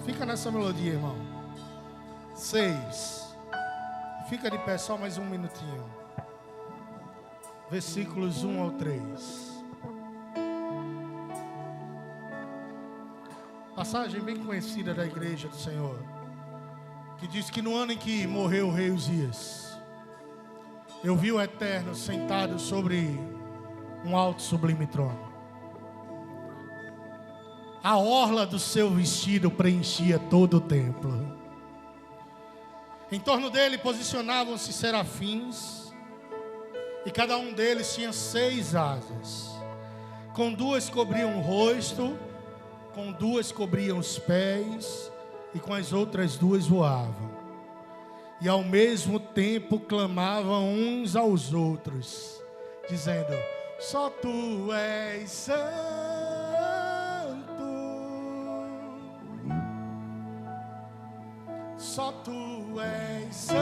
Fica nessa melodia, irmão. 6. Fica de pé só mais um minutinho. Versículos 1 ao 3. Passagem bem conhecida da igreja do Senhor, que diz que no ano em que morreu o rei Uzias, eu vi o Eterno sentado sobre um alto e sublime trono. A orla do seu vestido preenchia todo o templo. Em torno dele posicionavam-se serafins, e cada um deles tinha 6 asas. Com 2 cobriam o rosto, com 2 cobriam os pés, e com as outras 2 voavam. E ao mesmo tempo clamavam uns aos outros, dizendo: só tu és santo. Só tu és santo,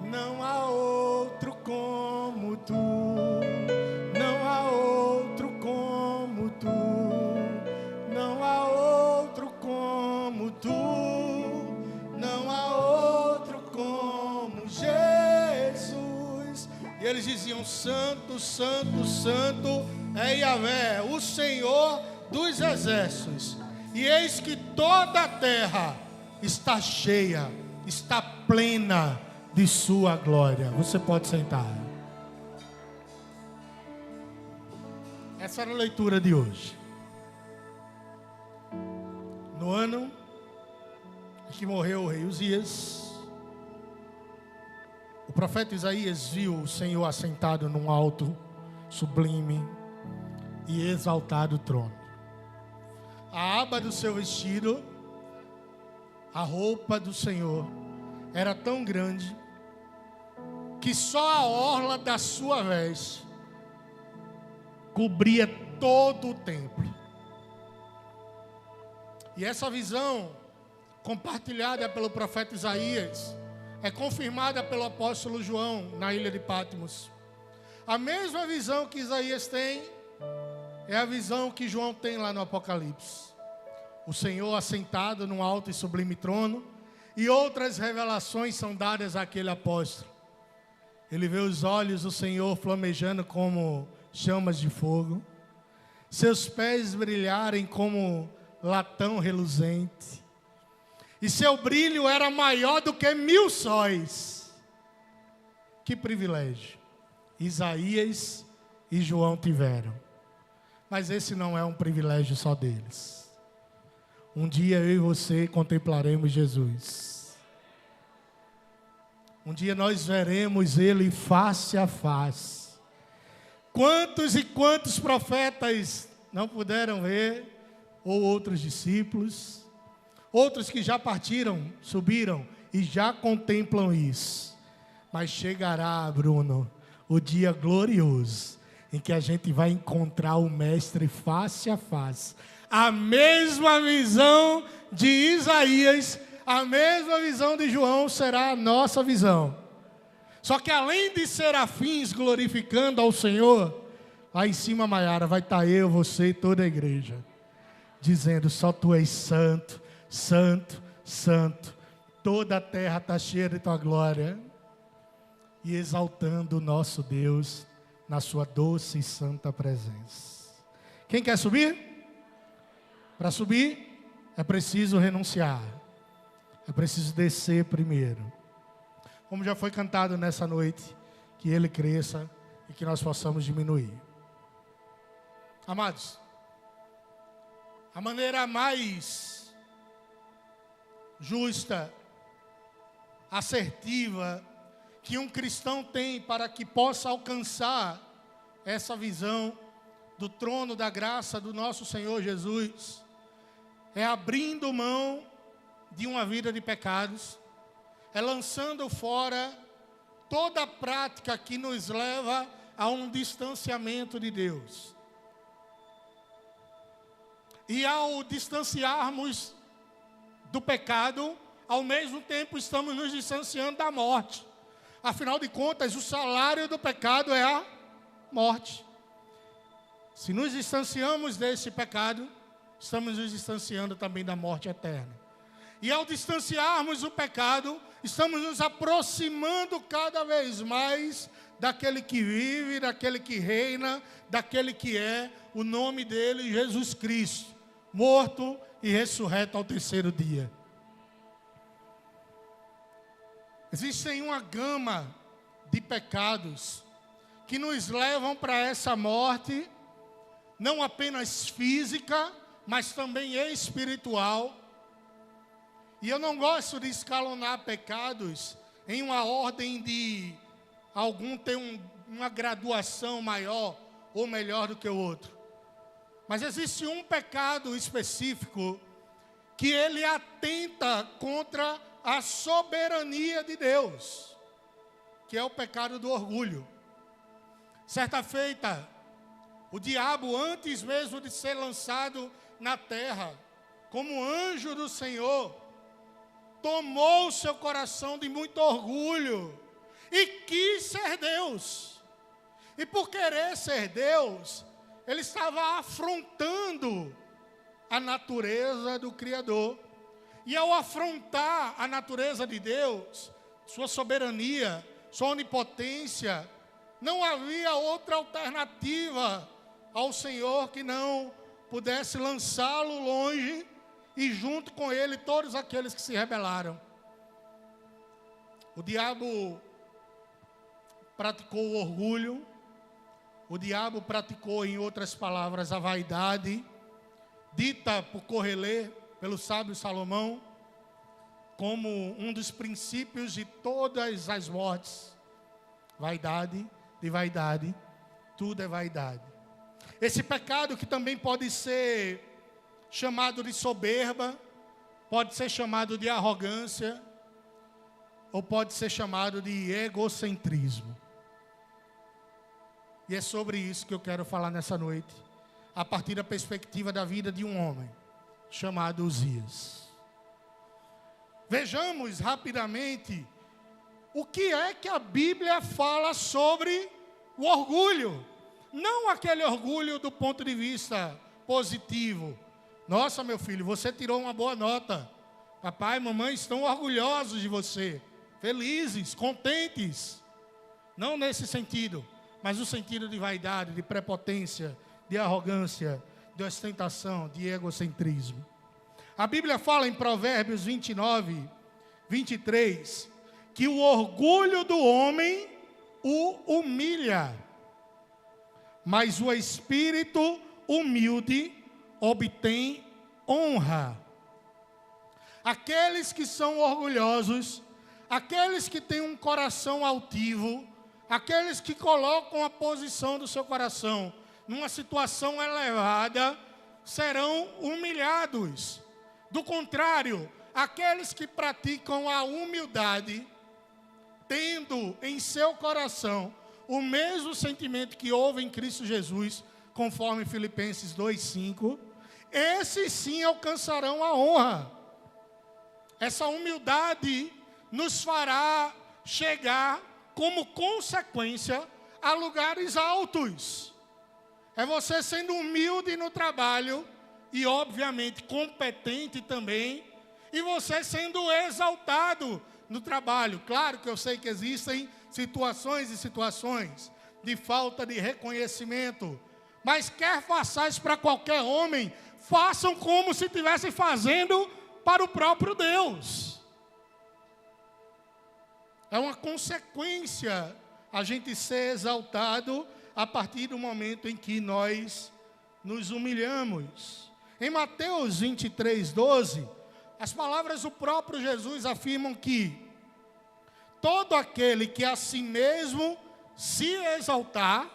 não há outro como tu, não há outro como tu, não há outro como tu, não há outro como Jesus. E eles diziam: santo, santo, santo é Yahvé, o Senhor dos exércitos, e eis que toda a terra está cheia, está plena de sua glória. Você pode sentar. Essa era a leitura de hoje. No ano em que morreu o rei Uzias, o profeta Isaías viu o Senhor assentado num alto, sublime e exaltado trono. A aba do seu vestido, a roupa do Senhor, era tão grande que só a orla da sua veste cobria todo o templo. E essa visão, compartilhada pelo profeta Isaías, é confirmada pelo apóstolo João na ilha de Patmos. A mesma visão que Isaías tem é a visão que João tem lá no Apocalipse. O Senhor assentado num alto e sublime trono, e outras revelações são dadas àquele apóstolo. Ele vê os olhos do Senhor flamejando como chamas de fogo, seus pés brilharem como latão reluzente, e seu brilho era maior do que 1000 sóis. Que privilégio Isaías e João tiveram. Mas esse não é um privilégio só deles. Um dia eu e você contemplaremos Jesus. Um dia nós veremos Ele face a face. Quantos e quantos profetas não puderam ver, ou outros discípulos, outros que já partiram, subiram e já contemplam isso. Mas chegará, Bruno, o dia glorioso em que a gente vai encontrar o Mestre face a face. A mesma visão de Isaías, a mesma visão de João será a nossa visão. Só que além de serafins glorificando ao Senhor, lá em cima, Maiara, vai estar eu, você e toda a igreja, dizendo: só tu és santo, santo, santo. Toda a terra está cheia de tua glória. E exaltando o nosso Deus na sua doce e santa presença. Quem quer subir? Para subir é preciso renunciar. É preciso descer primeiro. Como já foi cantado nessa noite, que Ele cresça e que nós possamos diminuir. Amados, a maneira mais justa, assertiva, que um cristão tem para que possa alcançar essa visão do trono da graça do nosso Senhor Jesus, é abrindo mão de uma vida de pecados, é lançando fora toda a prática que nos leva a um distanciamento de Deus. E ao distanciarmos do pecado, ao mesmo tempo estamos nos distanciando da morte. Afinal de contas, o salário do pecado é a morte. Se nos distanciamos desse pecado, estamos nos distanciando também da morte eterna. E ao distanciarmos o pecado, estamos nos aproximando cada vez mais daquele que vive, daquele que reina, daquele que é o nome dele, Jesus Cristo, morto e ressurreto ao terceiro dia. Existem uma gama de pecados que nos levam para essa morte, não apenas física, mas também espiritual. E eu não gosto de escalonar pecados em uma ordem de algum ter uma graduação maior ou melhor do que o outro. Mas existe um pecado específico que ele atenta contra a soberania de Deus, que é o pecado do orgulho. Certa feita, o diabo, antes mesmo de ser lançado na terra, como anjo do Senhor, tomou o seu coração de muito orgulho e quis ser Deus. E por querer ser Deus, ele estava afrontando a natureza do Criador. E ao afrontar a natureza de Deus, sua soberania, sua onipotência, não havia outra alternativa ao Senhor que não pudesse lançá-lo longe e junto com ele todos aqueles que se rebelaram. O diabo praticou o orgulho, o diabo praticou, em outras palavras, a vaidade, dita por Correlê, pelo sábio Salomão, como um dos princípios de todas as mortes. Vaidade, de vaidade, tudo é vaidade. Esse pecado que também pode ser chamado de soberba, pode ser chamado de arrogância, ou pode ser chamado de egocentrismo. E é sobre isso que eu quero falar nessa noite, a partir da perspectiva da vida de um homem, chamado Uzias. Vejamos rapidamente o que é que a Bíblia fala sobre o orgulho. Não aquele orgulho do ponto de vista positivo. Nossa, meu filho, você tirou uma boa nota. Papai e mamãe estão orgulhosos de você. Felizes, contentes. Não nesse sentido, mas no sentido de vaidade, de prepotência, de arrogância, de ostentação, de egocentrismo. A Bíblia fala em Provérbios 29, 23, que o orgulho do homem o humilha, mas o espírito humilde obtém honra. Aqueles que são orgulhosos, aqueles que têm um coração altivo, aqueles que colocam a posição do seu coração numa situação elevada, serão humilhados. Do contrário, aqueles que praticam a humildade, tendo em seu coração o mesmo sentimento que houve em Cristo Jesus, conforme Filipenses 2:5, esses sim alcançarão a honra. Essa humildade nos fará chegar, como consequência, a lugares altos. É você sendo humilde no trabalho e, obviamente, competente também, e você sendo exaltado no trabalho. Claro que eu sei que existem situações e situações de falta de reconhecimento, mas quer façais para qualquer homem, façam como se estivessem fazendo para o próprio Deus. É uma consequência a gente ser exaltado a partir do momento em que nós nos humilhamos. Em Mateus 23:12, as palavras do próprio Jesus afirmam que todo aquele que a si mesmo se exaltar,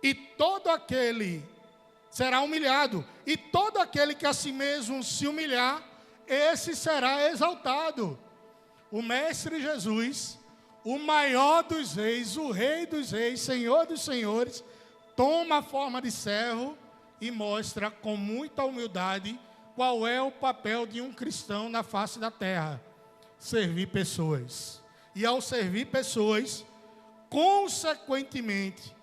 e todo aquele será humilhado, e todo aquele que a si mesmo se humilhar, esse será exaltado. O Mestre Jesus, o maior dos reis, o Rei dos reis, Senhor dos senhores, toma a forma de servo e mostra com muita humildade qual é o papel de um cristão na face da terra: servir pessoas. E ao servir pessoas, consequentemente,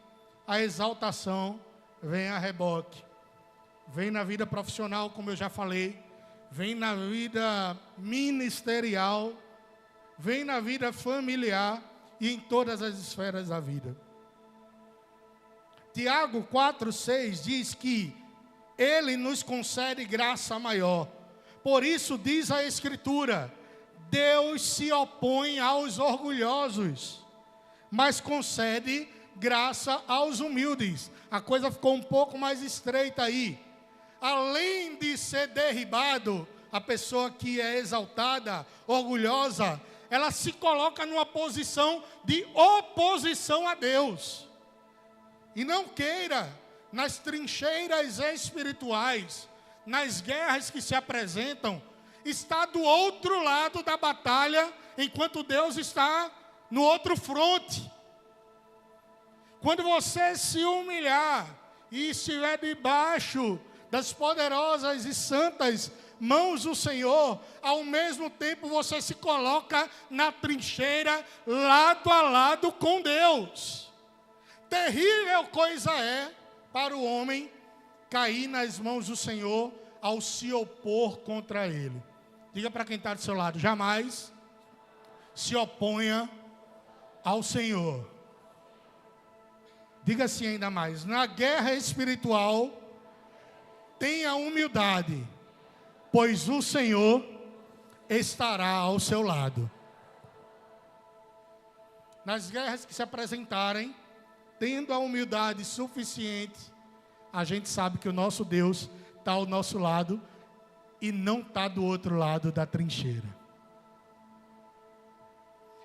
a exaltação vem a reboque. Vem na vida profissional, como eu já falei. Vem na vida ministerial. Vem na vida familiar e em todas as esferas da vida. Tiago 4,6 diz que Ele nos concede graça maior. Por isso diz a Escritura: Deus se opõe aos orgulhosos, mas concede graça aos humildes. A coisa ficou um pouco mais estreita aí. Além de ser derribado, a pessoa que é exaltada, orgulhosa, ela se coloca numa posição de oposição a Deus. E não queira, nas trincheiras espirituais, nas guerras que se apresentam, estar do outro lado da batalha, enquanto Deus está no outro fronte. Quando você se humilhar e estiver debaixo das poderosas e santas mãos do Senhor, ao mesmo tempo você se coloca na trincheira, lado a lado com Deus. Terrível coisa é para o homem cair nas mãos do Senhor ao se opor contra Ele. Diga para quem está do seu lado: jamais se oponha ao Senhor. Diga assim ainda mais: na guerra espiritual, tenha humildade, pois o Senhor estará ao seu lado. Nas guerras que se apresentarem, tendo a humildade suficiente, a gente sabe que o nosso Deus está ao nosso lado e não está do outro lado da trincheira.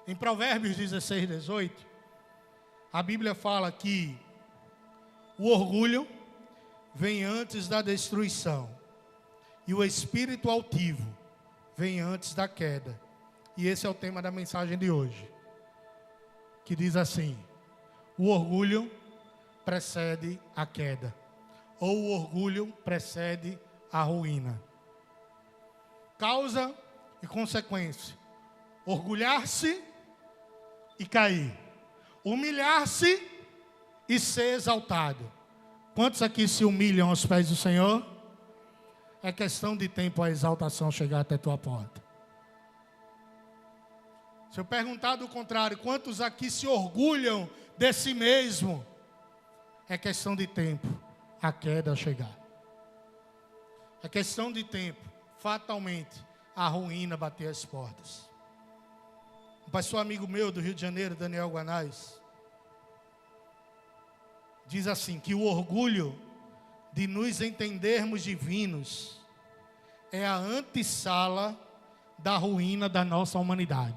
Em Provérbios 16, 18, a Bíblia fala que o orgulho vem antes da destruição e o espírito altivo vem antes da queda. E esse é o tema da mensagem de hoje, que diz assim: o orgulho precede a queda, ou o orgulho precede a ruína. Causa e consequência: orgulhar-se e cair, humilhar-se e ser exaltado. Quantos aqui se humilham aos pés do Senhor? É questão de tempo a exaltação chegar até tua porta. Se eu perguntar do contrário, quantos aqui se orgulham de si mesmo? É questão de tempo a queda chegar. É questão de tempo, fatalmente, a ruína bater as portas. Um pastor amigo meu do Rio de Janeiro, Daniel Guanais, diz assim, que o orgulho de nos entendermos divinos é a antessala da ruína da nossa humanidade.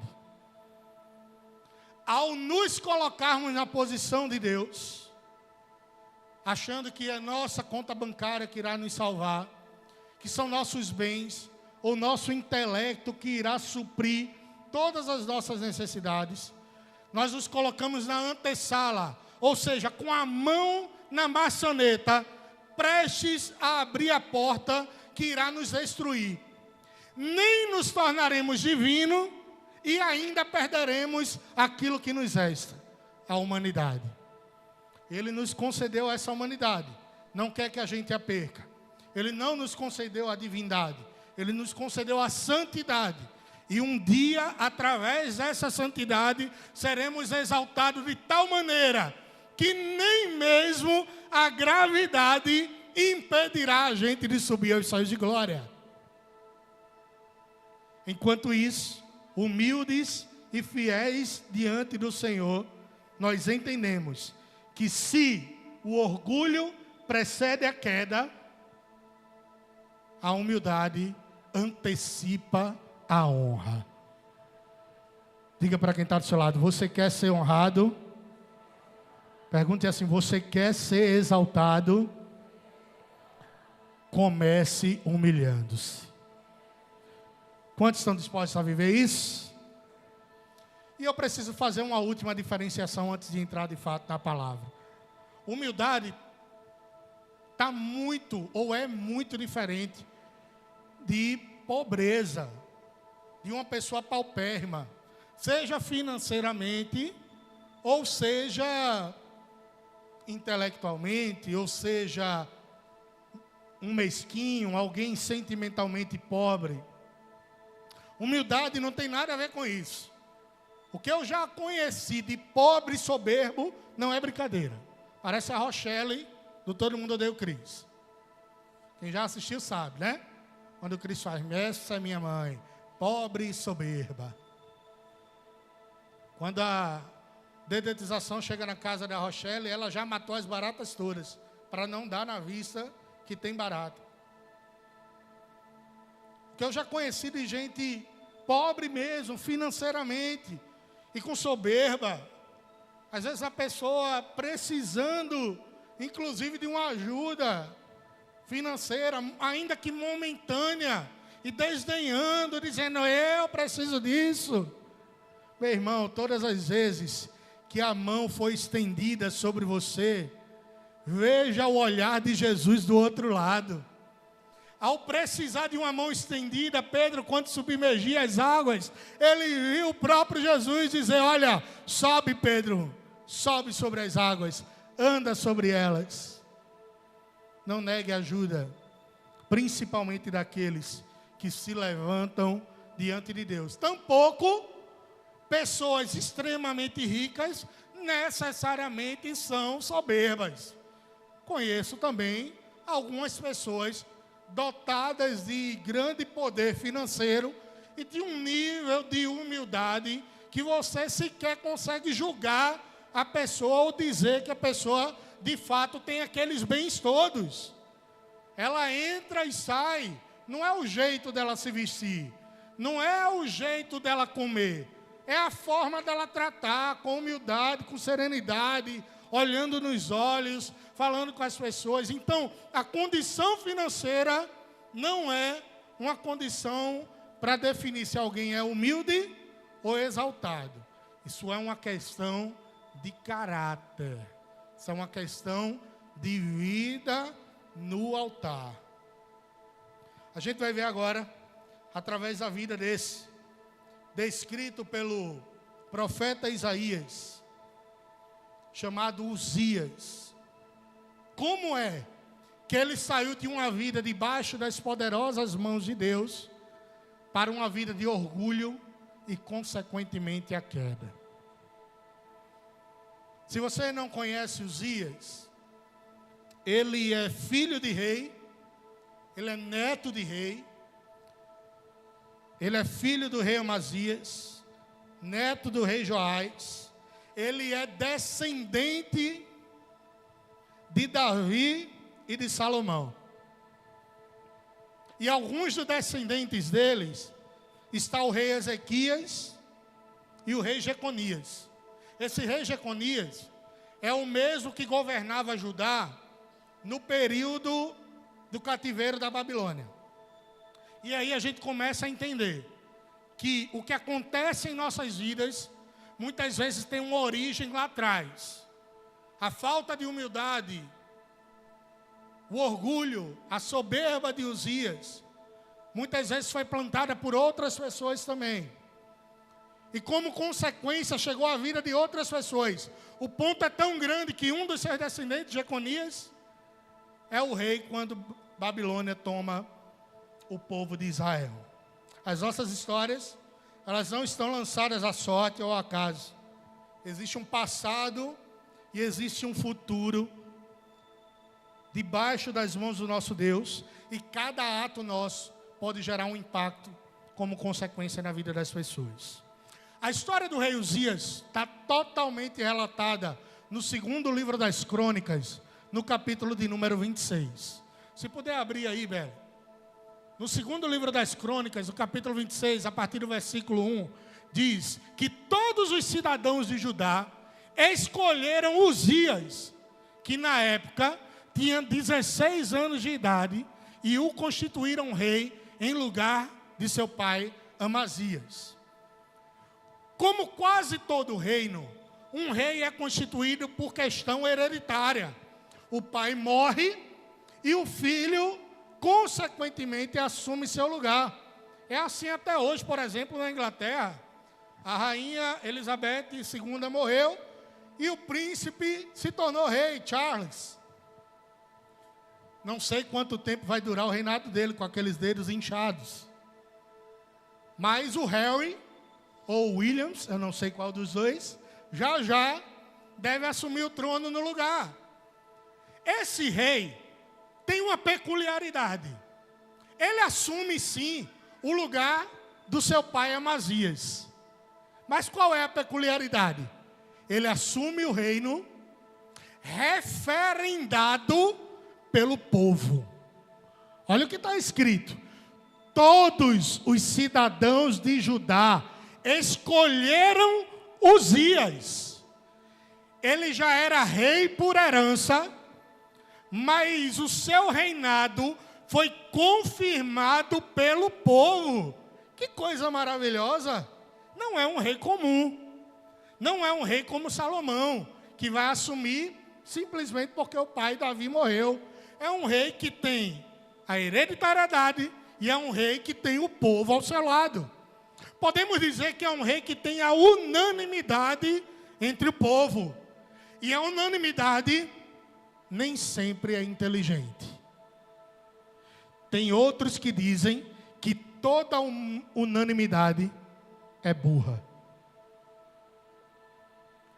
Ao nos colocarmos na posição de Deus, achando que é nossa conta bancária que irá nos salvar, que são nossos bens, ou nosso intelecto que irá suprir todas as nossas necessidades, nós nos colocamos na antessala, ou seja, com a mão na maçaneta, prestes a abrir a porta que irá nos destruir. Nem nos tornaremos divinos e ainda perderemos aquilo que nos resta, a humanidade. Ele nos concedeu essa humanidade, não quer que a gente a perca. Ele não nos concedeu a divindade, Ele nos concedeu a santidade. E um dia, através dessa santidade, seremos exaltados de tal maneira que nem mesmo a gravidade impedirá a gente de subir aos céus de glória. Enquanto isso, humildes e fiéis diante do Senhor, nós entendemos que se o orgulho precede a queda, a humildade antecipa a honra. Diga para quem está do seu lado: você quer ser honrado? Pergunte assim: você quer ser exaltado? Comece humilhando-se. Quantos estão dispostos a viver isso? E eu preciso fazer uma última diferenciação antes de entrar de fato na palavra. Humildade está muito, ou é muito diferente de pobreza, de uma pessoa paupérrima, seja financeiramente, ou seja intelectualmente, ou seja, um mesquinho, alguém sentimentalmente pobre. Humildade não tem nada a ver com isso. O que eu já conheci de pobre e soberbo não é brincadeira. Parece a Rochelle do Todo Mundo Odeia o Cris. Quem já assistiu sabe, né? Quando o Cris faz, essa é minha mãe, pobre e soberba. Quando a dedetização chega na casa da Rochelle, ela já matou as baratas todas, para não dar na vista que tem barata. Que eu já conheci de gente pobre mesmo, financeiramente, e com soberba. Às vezes a pessoa precisando, inclusive, de uma ajuda financeira, ainda que momentânea, e desdenhando, dizendo, eu preciso disso. Meu irmão, todas as vezes que a mão foi estendida sobre você, veja o olhar de Jesus do outro lado. Ao precisar de uma mão estendida, Pedro, quando submergia as águas, ele viu o próprio Jesus dizer, olha, sobe Pedro, sobe sobre as águas, anda sobre elas. Não negue ajuda, principalmente daqueles que se levantam diante de Deus. Tampouco pessoas extremamente ricas necessariamente são soberbas. Conheço também algumas pessoas dotadas de grande poder financeiro e de um nível de humildade que você sequer consegue julgar a pessoa ou dizer que a pessoa de fato tem aqueles bens todos. Ela entra e sai, não é o jeito dela se vestir, não é o jeito dela comer, é a forma dela tratar com humildade, com serenidade, olhando nos olhos, falando com as pessoas. Então, a condição financeira não é uma condição para definir se alguém é humilde ou exaltado. Isso é uma questão de caráter. Isso é uma questão de vida no altar. A gente vai ver agora, através da vida desse, descrito pelo profeta Isaías, chamado Uzias. Como é que ele saiu de uma vida debaixo das poderosas mãos de Deus para uma vida de orgulho e, consequentemente, a queda? Se você não conhece Uzias, ele é filho de rei, ele é neto de rei, ele é filho do rei Amazias, neto do rei Joás, ele é descendente de Davi e de Salomão. E alguns dos descendentes deles está o rei Ezequias e o rei Jeconias. Esse rei Jeconias é o mesmo que governava Judá no período do cativeiro da Babilônia. E aí a gente começa a entender que o que acontece em nossas vidas muitas vezes tem uma origem lá atrás. A falta de humildade, o orgulho, a soberba de Uzias, muitas vezes foi plantada por outras pessoas também. E como consequência chegou à vida de outras pessoas. O ponto é tão grande que um dos seus descendentes, Jeconias, é o rei quando Babilônia toma o povo de Israel. As nossas histórias, elas não estão lançadas à sorte ou ao acaso. Existe um passado e existe um futuro debaixo das mãos do nosso Deus, e cada ato nosso pode gerar um impacto como consequência na vida das pessoas. A história do rei Uzias está totalmente relatada no segundo livro das Crônicas, no capítulo de número 26. Se puder abrir aí, Bela. No segundo livro das Crônicas, no capítulo 26, a partir do versículo 1, diz que todos os cidadãos de Judá escolheram Uzias, que na época tinha 16 anos de idade, e o constituíram rei em lugar de seu pai Amazias. Como quase todo reino, um rei é constituído por questão hereditária. O pai morre e o filho, consequentemente, assume seu lugar. É assim até hoje, por exemplo, na Inglaterra. A rainha Elizabeth II morreu e o príncipe se tornou rei, Charles. Não sei quanto tempo vai durar o reinado dele com aqueles dedos inchados. Mas o Harry, ou Williams, eu não sei qual dos dois, já já deve assumir o trono no lugar. Esse rei tem uma peculiaridade. Ele assume sim o lugar do seu pai Amazias. Mas qual é a peculiaridade? Ele assume o reino referendado pelo povo. Olha o que está escrito. Todos os cidadãos de Judá escolheram Uzias. Ele já era rei por herança, mas o seu reinado foi confirmado pelo povo. Que coisa maravilhosa! Não é um rei comum. Não é um rei como Salomão, que vai assumir simplesmente porque o pai Davi morreu. É um rei que tem a hereditariedade e é um rei que tem o povo ao seu lado. Podemos dizer que é um rei que tem a unanimidade entre o povo. E a unanimidade nem sempre é inteligente. Tem outros que dizem que toda unanimidade é burra.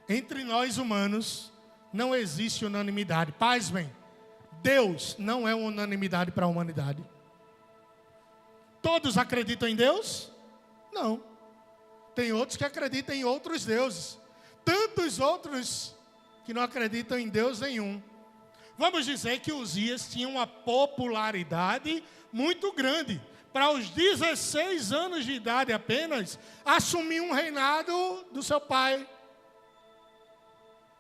Entre nós humanos não existe unanimidade. Pasmem, Deus não é uma unanimidade para a humanidade. Todos acreditam em Deus? Não. Tem outros que acreditam em outros deuses. Tantos outros que não acreditam em Deus nenhum. Vamos dizer que Uzias tinha uma popularidade muito grande. Para os 16 anos de idade apenas, assumir um reinado do seu pai.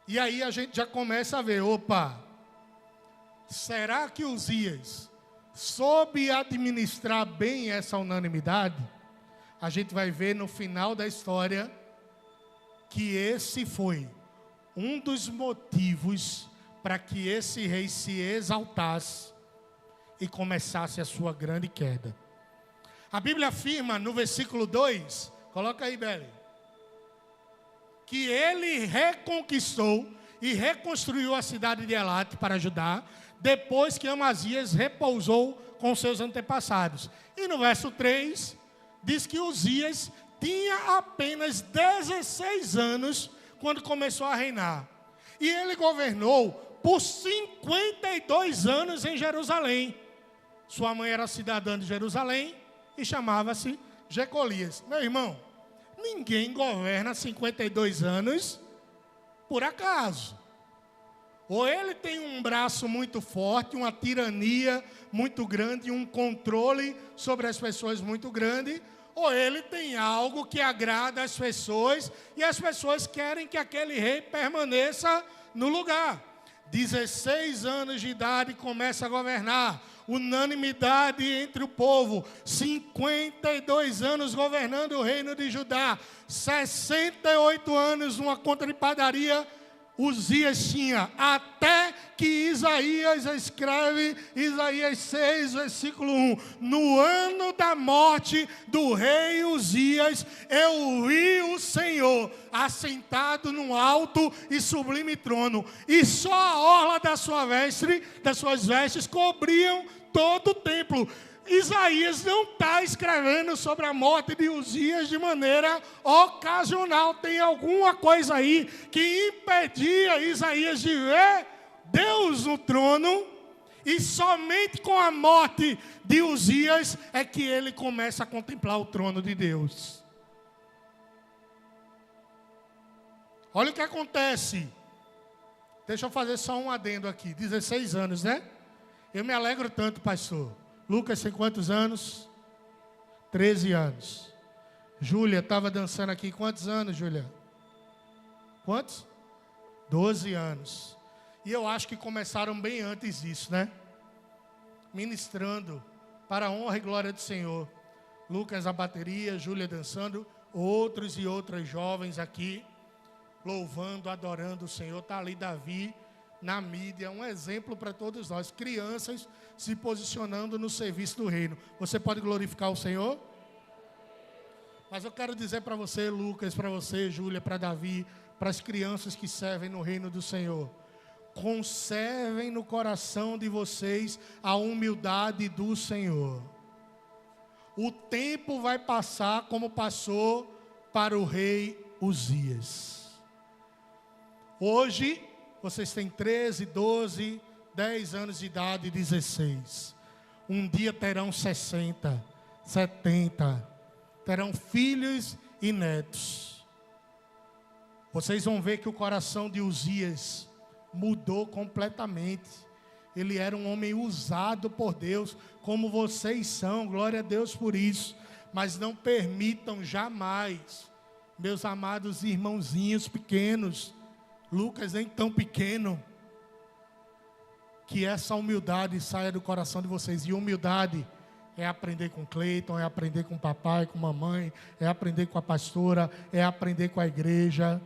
E aí a gente já começa a ver, opa, será que Uzias soube administrar bem essa unanimidade? A gente vai ver no final da história que esse foi um dos motivos para que esse rei se exaltasse e começasse a sua grande queda. A Bíblia afirma no versículo 2, coloca aí, Beli, que ele reconquistou e reconstruiu a cidade de Elate para Judá, depois que Amazias repousou com seus antepassados. E no verso 3, diz que Uzias tinha apenas 16 anos quando começou a reinar. E ele governou por 52 anos em Jerusalém. Sua mãe era cidadã de Jerusalém e chamava-se Jecolias. Meu irmão, ninguém governa 52 anos por acaso. Ou ele tem um braço muito forte, uma tirania muito grande, um controle sobre as pessoas muito grande, ou ele tem algo que agrada as pessoas e as pessoas querem que aquele rei permaneça no lugar. 16 anos de idade começa a governar, unanimidade entre o povo, 52 anos governando o reino de Judá, 68 anos numa conta de padaria, Uzias tinha, até que Isaías escreve, Isaías 6, versículo 1, no ano da morte do rei Uzias, eu vi o Senhor assentado num alto e sublime trono, e só a orla das suas vestes cobriam todo o templo. Isaías não está escrevendo sobre a morte de Uzias de maneira ocasional. Tem alguma coisa aí que impedia Isaías de ver Deus no trono. E somente com a morte de Uzias é que ele começa a contemplar o trono de Deus. Olha o que acontece. Deixa eu fazer só um adendo aqui. 16 anos, né? Eu me alegro tanto, pastor. Lucas tem quantos anos? 13 anos. Júlia estava dançando aqui. Quantos anos, Júlia? Quantos? 12 anos. E eu acho que começaram bem antes disso, né? Ministrando para a honra e glória do Senhor. Lucas a bateria, Júlia dançando, outros e outras jovens aqui, louvando, adorando o Senhor. Está ali Davi na mídia, um exemplo para todos nós, crianças se posicionando no serviço do reino. Você pode glorificar o Senhor? Mas eu quero dizer para você, Lucas, para você, Júlia, para Davi, para as crianças que servem no reino do Senhor: conservem no coração de vocês a humildade do Senhor. O tempo vai passar como passou para o rei Uzias. Hoje, vocês têm 13, 12, 10 anos de idade e 16. Um dia terão 60, 70. Terão filhos e netos. Vocês vão ver que o coração de Uzias mudou completamente. Ele era um homem usado por Deus, como vocês são, glória a Deus por isso. Mas não permitam jamais, meus amados irmãozinhos pequenos, Lucas nem tão pequeno, que essa humildade saia do coração de vocês. E humildade é aprender com Cleiton, é aprender com o papai, com a mamãe, é aprender com a pastora, é aprender com a igreja.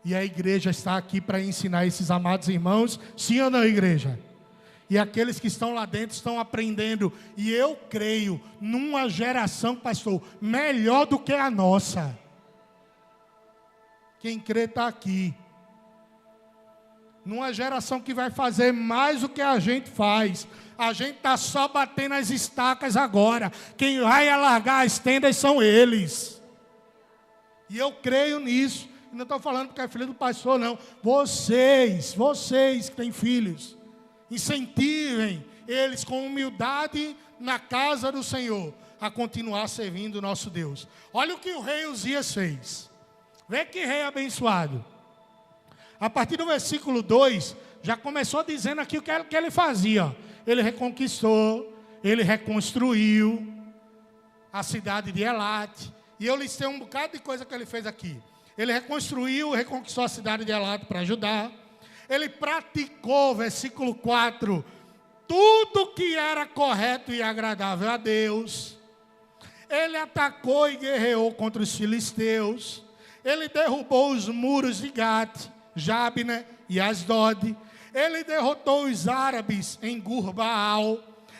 E a igreja está aqui para ensinar esses amados irmãos, sim ou não, igreja? E aqueles que estão lá dentro estão aprendendo. E eu creio numa geração, pastor, melhor do que a nossa. Quem crê está aqui. Numa geração que vai fazer mais do que a gente faz. A gente está só batendo as estacas agora. Quem vai alargar as tendas são eles. E eu creio nisso. Não estou falando porque é filho do pastor, não. Vocês que têm filhos, incentivem eles com humildade na casa do Senhor a continuar servindo o nosso Deus. Olha o que o rei Uzias fez. Vê que rei abençoado. A partir do versículo 2, já começou dizendo aqui o que ele fazia. Ele reconquistou, ele reconstruiu a cidade de Elate. E eu listei um bocado de coisa que ele fez aqui. Ele reconstruiu, reconquistou a cidade de Elate para ajudar. Ele praticou, versículo 4, tudo que era correto e agradável a Deus. Ele atacou e guerreou contra os filisteus. Ele derrubou os muros de Gate, Jabne e Asdod. Ele derrotou os árabes em Gur-Baal.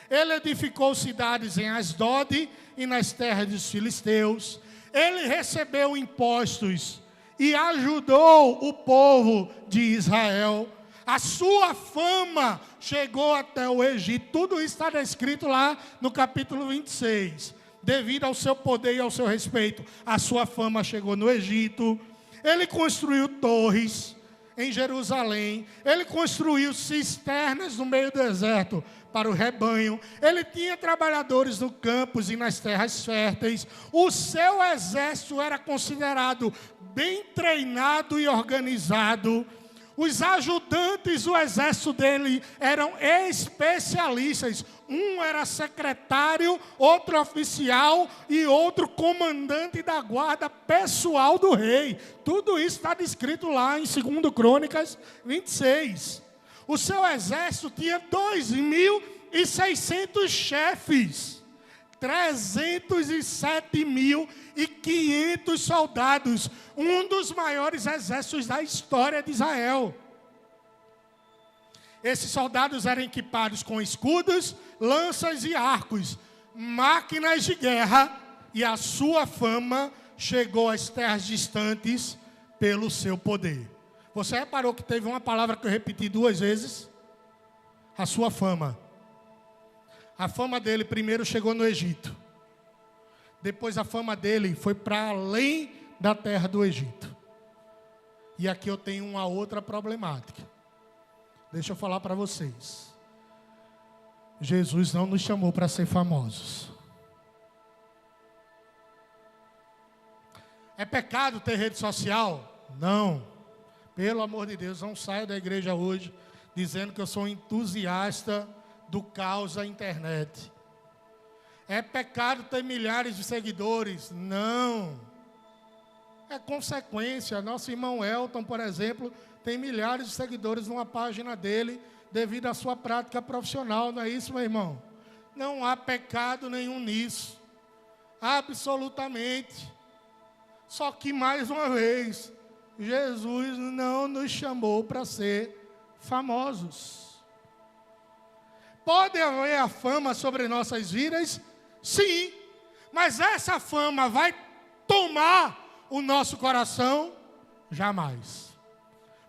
Ele edificou cidades em Asdod e nas terras dos filisteus. Ele recebeu impostos e ajudou o povo de Israel. A sua fama chegou até o Egito. Tudo isso está descrito lá no capítulo 26. Devido ao seu poder e ao seu respeito, a sua fama chegou no Egito. Ele construiu torres em Jerusalém. Ele construiu cisternas no meio do deserto para o rebanho. Ele tinha trabalhadores no campos e nas terras férteis. O seu exército era considerado bem treinado e organizado. Os ajudantes do exército dele eram especialistas. Um era secretário, outro oficial e outro comandante da guarda pessoal do rei. Tudo isso está descrito lá em 2 Crônicas 26. O seu exército tinha 2.600 chefes, 307.500 soldados, um dos maiores exércitos da história de Israel. Esses soldados eram equipados com escudos, lanças e arcos, máquinas de guerra, e a sua fama chegou às terras distantes pelo seu poder. Você reparou que teve uma palavra que eu repeti 2 vezes? A sua fama. A fama dele primeiro chegou no Egito. Depois a fama dele foi para além da terra do Egito. E aqui eu tenho uma outra problemática. Deixa eu falar para vocês. Jesus não nos chamou para ser famosos. É pecado ter rede social? Não. Pelo amor de Deus, não saia da igreja hoje dizendo que eu sou um entusiasta do caos da internet. É pecado ter milhares de seguidores? Não. É consequência. Nosso irmão Elton, por exemplo, tem milhares de seguidores numa página dele devido à sua prática profissional. Não é isso, meu irmão? Não há pecado nenhum nisso. Absolutamente. Só que, mais uma vez, Jesus não nos chamou para ser famosos. Pode haver a fama sobre nossas vidas? Sim. Mas essa fama vai tomar o nosso coração? Jamais.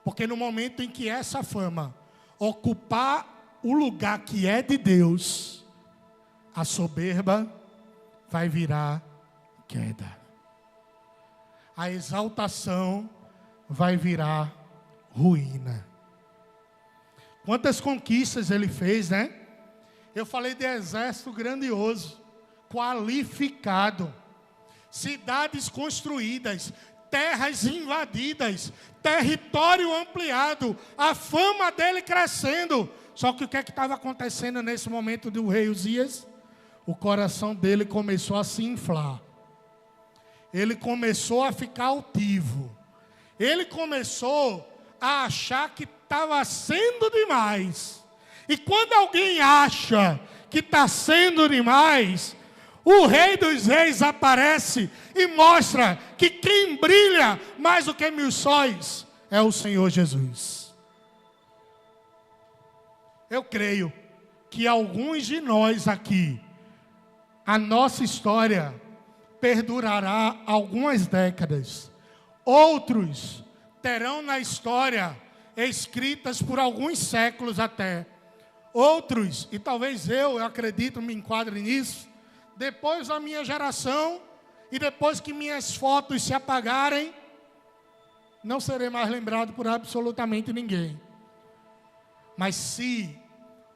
Porque no momento em que essa fama ocupar o lugar que é de Deus, a soberba vai virar queda. A exaltação vai virar ruína. Quantas conquistas ele fez, né? Eu falei de exército grandioso, qualificado, cidades construídas, terras invadidas, território ampliado, a fama dele crescendo. Só que o que é que estava acontecendo nesse momento do rei Uzias? O coração dele começou a se inflar. Ele começou a ficar altivo. Ele começou a achar que estava sendo demais. E quando alguém acha que está sendo demais, o Rei dos Reis aparece e mostra que quem brilha mais do que 1000 sóis é o Senhor Jesus. Eu creio que alguns de nós aqui, a nossa história perdurará algumas décadas. Outros terão na história escritas por alguns séculos até. Outros, e talvez eu acredito, me enquadre nisso, depois da minha geração e depois que minhas fotos se apagarem, não serei mais lembrado por absolutamente ninguém. Mas se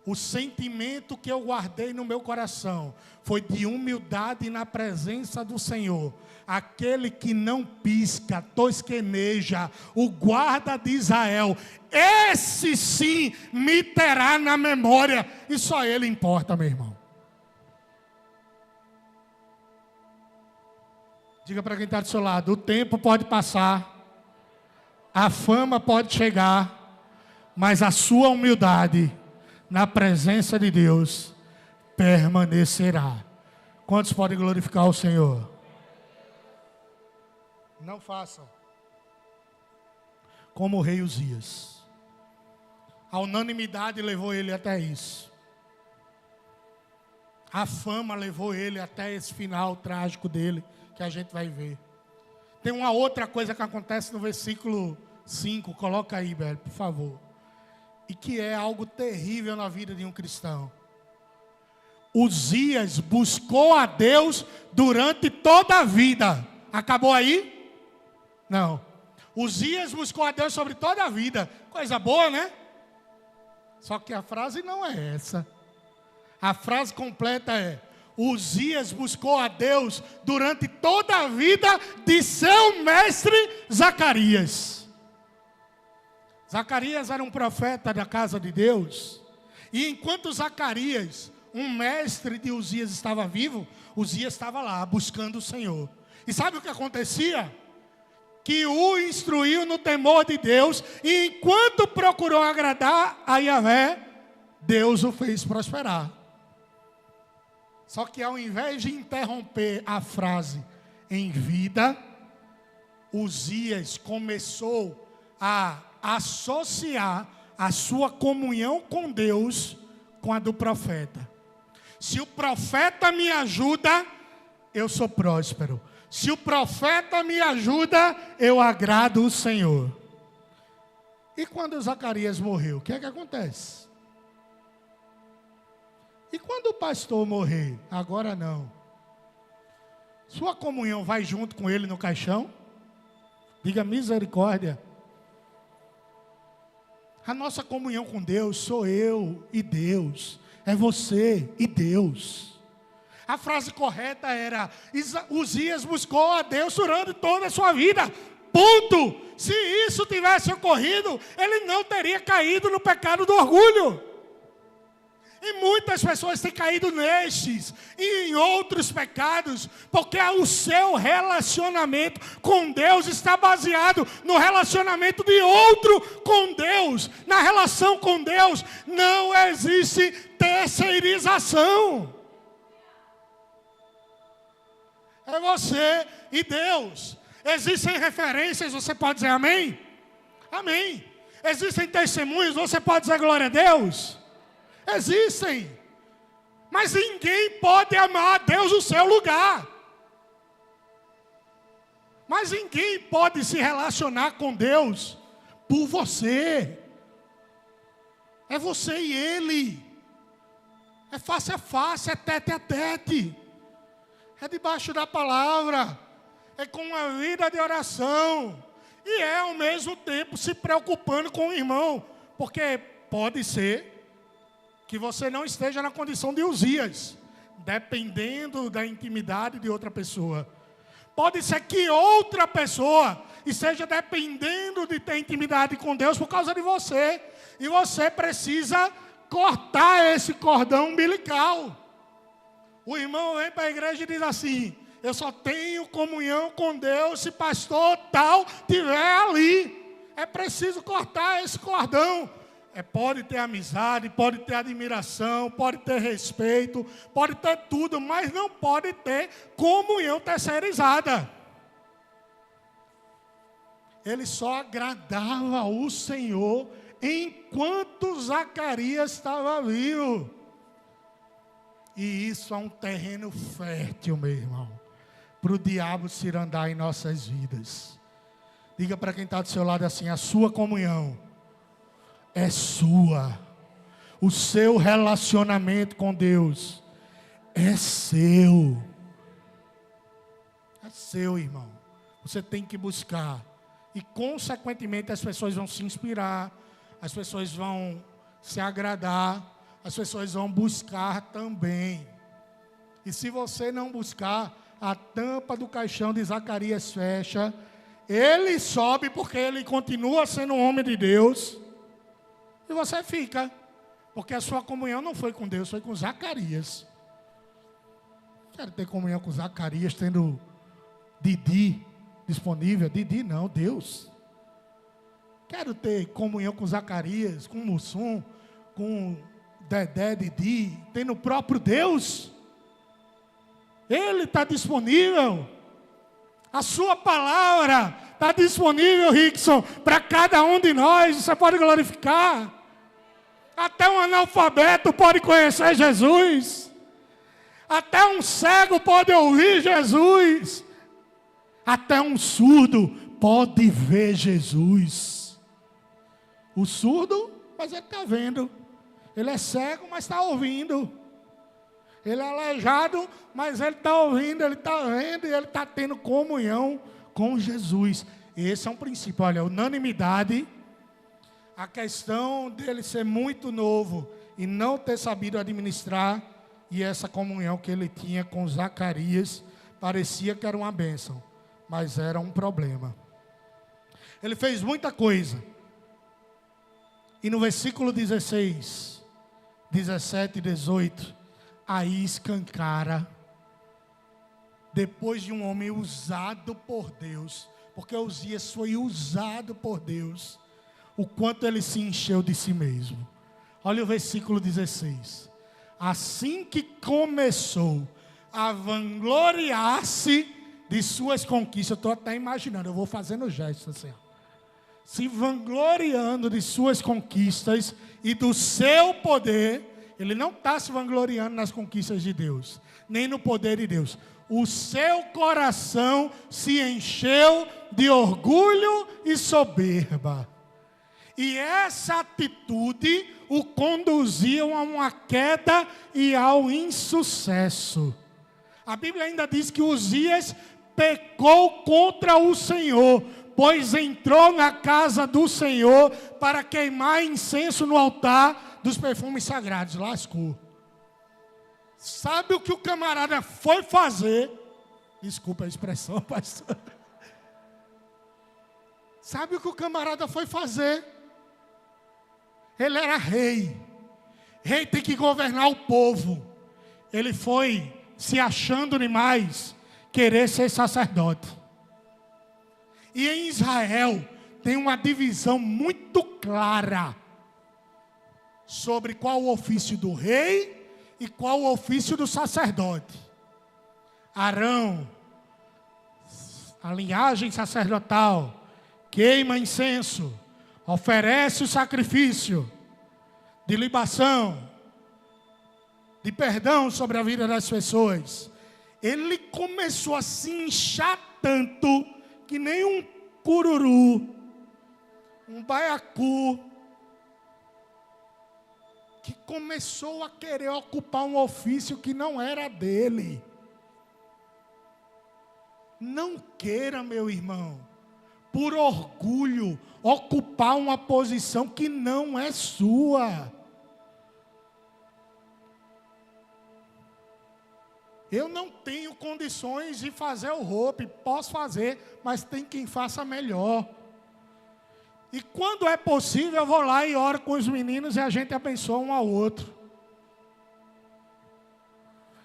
o sentimento que eu guardei no meu coração foi de humildade na presença do Senhor, aquele que não pisca, tosqueneja, o guarda de Israel, esse sim me terá na memória, e só ele importa, meu irmão. Diga para quem está do seu lado: o tempo pode passar, a fama pode chegar, mas a sua humildade na presença de Deus permanecerá. Quantos podem glorificar o Senhor? Não façam como o rei Uzias. A unanimidade levou ele até isso. A fama levou ele até esse final trágico dele, que a gente vai ver. Tem uma outra coisa que acontece no versículo 5, coloca aí, Belo, por favor. E que é algo terrível na vida de um cristão. Uzias buscou a Deus durante toda a vida. Acabou aí? Não. Uzias buscou a Deus sobre toda a vida. Coisa boa, né? Só que a frase não é essa. A frase completa é: Uzias buscou a Deus durante toda a vida de seu mestre Zacarias. Zacarias era um profeta da casa de Deus. E enquanto Zacarias, um mestre de Uzias, estava vivo, Uzias estava lá buscando o Senhor. E sabe o que acontecia? Que o instruiu no temor de Deus. E enquanto procurou agradar a Yahvé, Deus o fez prosperar. Só que ao invés de interromper a frase em vida, Uzias começou a associar a sua comunhão com Deus com a do profeta. Se o profeta me ajuda, eu sou próspero. Se o profeta me ajuda, eu agrado o Senhor. E quando Zacarias morreu, o que é que acontece? E quando o pastor morrer? Agora não. Sua comunhão vai junto com ele no caixão? Diga misericórdia. A nossa comunhão com Deus sou eu e Deus. É você e Deus. A frase correta era: Uzias buscou a Deus durante toda a sua vida. Ponto. Se isso tivesse ocorrido, ele não teria caído no pecado do orgulho. E muitas pessoas têm caído nestes e em outros pecados, porque o seu relacionamento com Deus está baseado no relacionamento de outro com Deus. Na relação com Deus não existe terceirização. É você e Deus. Existem referências, você pode dizer amém? Amém. Existem testemunhos, você pode dizer glória a Deus? Existem, mas ninguém pode amar a Deus no seu lugar. Mas ninguém pode se relacionar com Deus por você. É você e Ele. É face a face, é tete a tete. É debaixo da palavra. É com uma vida de oração. E é ao mesmo tempo se preocupando com o irmão. Porque pode ser que você não esteja na condição de Uzias, dependendo da intimidade de outra pessoa. Pode ser que outra pessoa esteja dependendo de ter intimidade com Deus por causa de você. E você precisa cortar esse cordão umbilical. O irmão vem para a igreja e diz assim: eu só tenho comunhão com Deus se pastor tal estiver ali. É preciso cortar esse cordão. Pode ter amizade, pode ter admiração, pode ter respeito, pode ter tudo, mas não pode ter comunhão terceirizada. Ele só agradava o Senhor enquanto Zacarias estava vivo. E isso é um terreno fértil, meu irmão, para o diabo cirandar em nossas vidas. Diga para quem está do seu lado assim: a sua comunhão é sua. O seu relacionamento com Deus é seu. É seu, irmão. Você tem que buscar. E, consequentemente, as pessoas vão se inspirar. As pessoas vão se agradar. As pessoas vão buscar também. E se você não buscar, a tampa do caixão de Zacarias fecha. Ele sobe porque ele continua sendo um homem de Deus. E você fica, porque a sua comunhão não foi com Deus, foi com Zacarias. Quero ter comunhão com Zacarias, tendo Didi disponível. Didi não, Deus. Quero ter comunhão com Zacarias, com Mussum, com Dedé, Didi, tendo o próprio Deus. Ele está disponível. A sua palavra está disponível, Rickson, para cada um de nós. Você pode glorificar. Até um analfabeto pode conhecer Jesus. Até um cego pode ouvir Jesus. Até um surdo pode ver Jesus. O surdo, mas ele está vendo. Ele é cego, mas está ouvindo. Ele é aleijado, mas ele está ouvindo, ele está vendo e ele está tendo comunhão com Jesus. Esse é um princípio. Olha, unanimidade. A questão dele ser muito novo e não ter sabido administrar, e essa comunhão que ele tinha com Zacarias, parecia que era uma bênção, mas era um problema. Ele fez muita coisa. E no versículo 16, 17 e 18, aí escancara, depois de um homem usado por Deus, porque Uzias foi usado por Deus, o quanto ele se encheu de si mesmo. Olha o versículo 16. Assim que começou a vangloriar-se de suas conquistas, eu estou até imaginando, eu vou fazendo gestos assim, se vangloriando de suas conquistas e do seu poder. Ele não está se vangloriando nas conquistas de Deus, nem no poder de Deus. O seu coração se encheu de orgulho e soberba. E essa atitude o conduziu a uma queda e ao insucesso. A Bíblia ainda diz que Uzias pecou contra o Senhor, pois entrou na casa do Senhor para queimar incenso no altar dos perfumes sagrados. Lascou. Sabe o que o camarada foi fazer? Desculpa a expressão, pastor. Sabe o que o camarada foi fazer? Ele era rei. Rei tem que governar o povo. Ele foi se achando demais, querer ser sacerdote. E em Israel tem uma divisão muito clara sobre qual o ofício do rei e qual o ofício do sacerdote. Arão, a linhagem sacerdotal, queima incenso, oferece o sacrifício de libação, de perdão sobre a vida das pessoas. Ele começou a se inchar tanto que nem um cururu, um baiacu, que começou a querer ocupar um ofício que não era dele. Não queira, meu irmão, por orgulho, ocupar uma posição que não é sua. Eu não tenho condições de fazer o roupe, posso fazer, mas tem quem faça melhor. E quando é possível, eu vou lá e oro com os meninos e a gente abençoa um ao outro.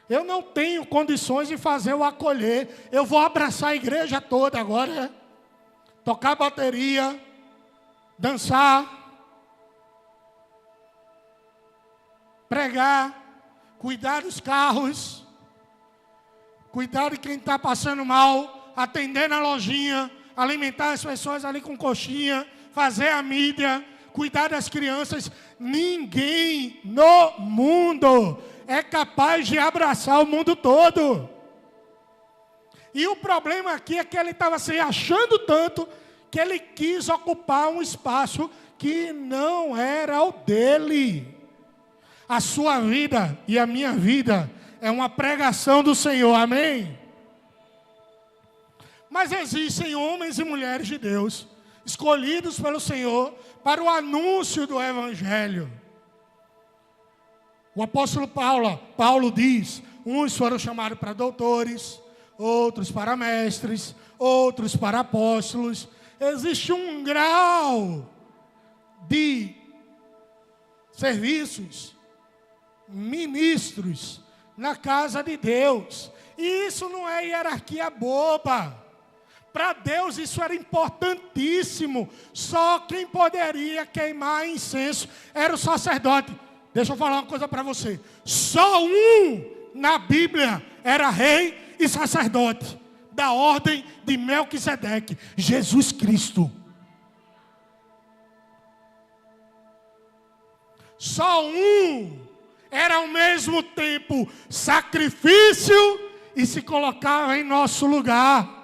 Eu não tenho condições de fazer o acolher. Eu vou abraçar a igreja toda agora. Tocar bateria, dançar, pregar, cuidar dos carros, cuidar de quem está passando mal, atender na lojinha, alimentar as pessoas ali com coxinha, fazer a mídia, cuidar das crianças. Ninguém no mundo é capaz de abraçar o mundo todo. E o problema aqui é que ele estava se achando tanto que ele quis ocupar um espaço que não era o dele. A sua vida e a minha vida é uma pregação do Senhor, amém? Mas existem homens e mulheres de Deus, escolhidos pelo Senhor para o anúncio do Evangelho. O apóstolo Paulo diz: uns foram chamados para doutores, outros para mestres, outros para apóstolos. Existe um grau de serviços, ministros na casa de Deus. E isso não é hierarquia boba. Para Deus isso era importantíssimo. Só quem poderia queimar incenso era o sacerdote. Deixa eu falar uma coisa para você. Só um na Bíblia era rei e sacerdote, da ordem de Melquisedeque, Jesus Cristo. Só um era ao mesmo tempo sacrifício e se colocava em nosso lugar.